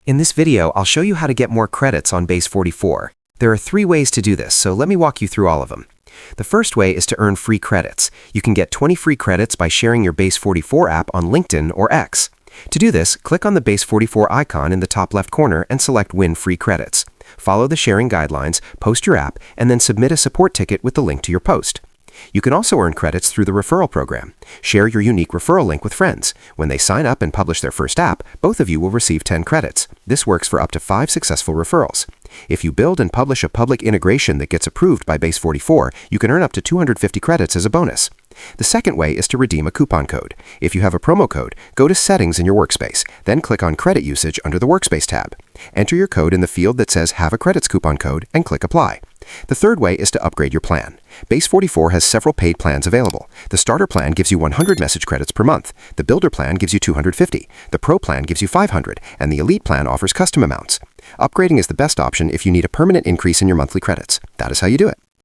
In this video, I'll show you how to get more credits on Base44. There are 3 ways to do this, so let me walk you through all of them. The first way is to earn free credits. You can get 20 free credits by sharing your Base44 app on LinkedIn or X. To do this, click on the Base44 icon in the top left corner and select Win Free Credits. Follow the sharing guidelines, post your app, and then submit a support ticket with the link to your post. You can also earn credits through the referral program. Share your unique referral link with friends. When they sign up and publish their first app, both of you will receive 10 credits. This works for up to 5 successful referrals. If you build and publish a public integration that gets approved by Base44, you can earn up to 250 credits as a bonus. The second way is to redeem a coupon code. If you have a promo code, go to Settings in your workspace, then click on Credit Usage under the Workspace tab. Enter your code in the field that says Have a Credits Coupon Code and click Apply. The third way is to upgrade your plan. Base44 has several paid plans available. The starter plan gives you 100 message credits per month. The builder plan gives you 250. The pro plan gives you 500, and the elite plan offers custom amounts. Upgrading is the best option if you need a permanent increase in your monthly credits. That is how you do it.